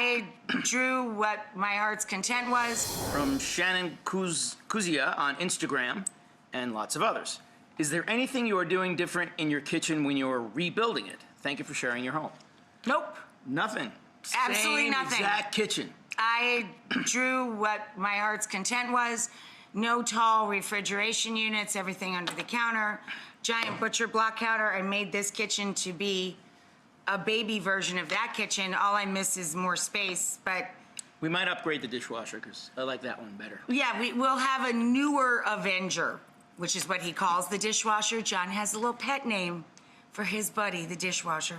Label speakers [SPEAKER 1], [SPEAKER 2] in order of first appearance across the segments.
[SPEAKER 1] I drew what my heart's content was.
[SPEAKER 2] From Shannon Kuzia on Instagram and lots of others. Is there anything you are doing different in your kitchen when you're rebuilding it? Thank you for sharing your home.
[SPEAKER 1] Nope.
[SPEAKER 2] Nothing.
[SPEAKER 1] Absolutely
[SPEAKER 2] Same
[SPEAKER 1] nothing.
[SPEAKER 2] exact kitchen.
[SPEAKER 1] I drew what my heart's content was. No tall refrigeration units, everything under the counter. Giant butcher block counter. I made this kitchen to be a baby version of that kitchen. All I miss is more space, but...
[SPEAKER 2] We might upgrade the dishwasher because I like that one better.
[SPEAKER 1] Yeah, we'll have a newer Avenger, which is what he calls the dishwasher. John has a little pet name for his buddy, the dishwasher.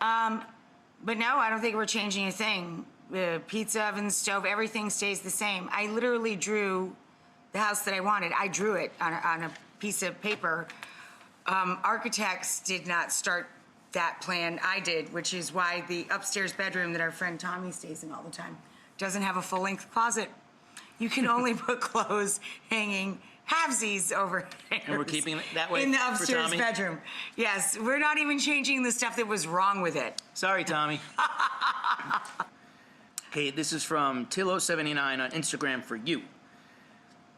[SPEAKER 1] But no, I don't think we're changing a thing. The pizza oven, stove, everything stays the same. I literally drew the house that I wanted. I drew it on a piece of paper. Architects did not start that plan. I did, which is why the upstairs bedroom that our friend Tommy stays in all the time doesn't have a full-length closet. You can only put clothes hanging halvesies over there.
[SPEAKER 2] And we're keeping it that way
[SPEAKER 1] in the upstairs
[SPEAKER 2] for Tommy?
[SPEAKER 1] Bedroom. Yes, we're not even changing the stuff that was wrong with it.
[SPEAKER 2] Sorry, Tommy. Okay, this is from Tillo79 on Instagram for you.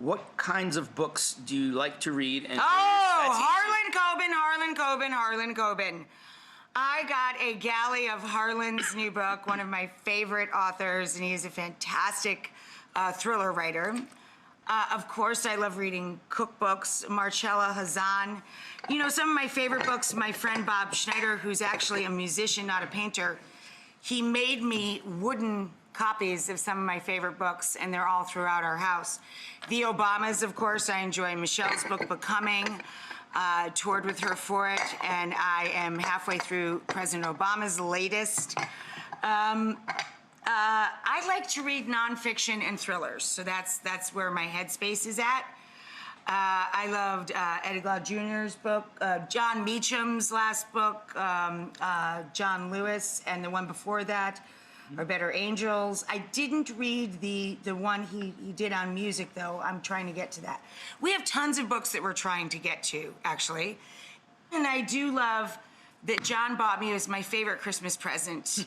[SPEAKER 2] What kinds of books do you like to read? And
[SPEAKER 1] Harlan Coben. I got a galley of Harlan's new book, one of my favorite authors, and he is a fantastic thriller writer. Of course, I love reading cookbooks. Marcella Hazan. You know, some of my favorite books, my friend Bob Schneider, who's actually a musician, not a painter, he made me wooden copies of some of my favorite books, and they're all throughout our house. The Obamas, of course, I enjoy Michelle's book, Becoming. Toured with her for it, and I am halfway through President Obama's latest. I like to read nonfiction and thrillers, so that's where my headspace is at. I loved Eddie Glaude Jr.'s book, John Meacham's last book, John Lewis, and the one before that, Or Better Angels. I didn't read the one he did on music, though. I'm trying to get to that. We have tons of books that we're trying to get to, actually. And I do love that John bought me as my favorite Christmas present.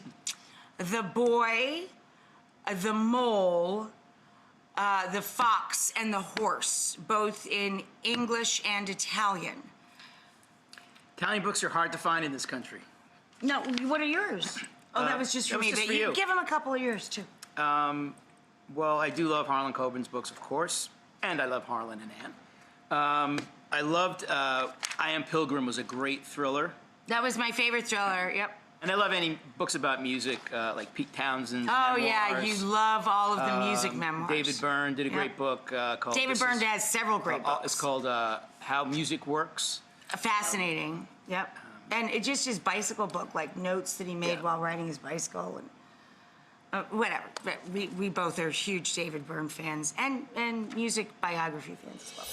[SPEAKER 1] The Boy, the Mole, the Fox, and the Horse, both in English and Italian.
[SPEAKER 2] Italian books are hard to find in this country.
[SPEAKER 1] No, what are yours? Oh, that was just for me.
[SPEAKER 2] Just
[SPEAKER 1] But
[SPEAKER 2] for
[SPEAKER 1] you give him a couple of yours, too.
[SPEAKER 2] Well, I do love Harlan Coben's books, of course, and I love Harlan and Anne. I loved I Am Pilgrim was a great thriller.
[SPEAKER 1] That was my favorite thriller, yep.
[SPEAKER 2] And I love any books about music, like Pete Townsend's
[SPEAKER 1] Oh,
[SPEAKER 2] memoirs.
[SPEAKER 1] yeah, you love all of the music memoirs.
[SPEAKER 2] David Byrne did a great book called...
[SPEAKER 1] David Byrne has several great books.
[SPEAKER 2] It's called How Music Works.
[SPEAKER 1] Fascinating, yep. And it just his bicycle book, like notes that he made while riding his bicycle, and whatever. But we both are huge David Byrne fans and music biography fans as well.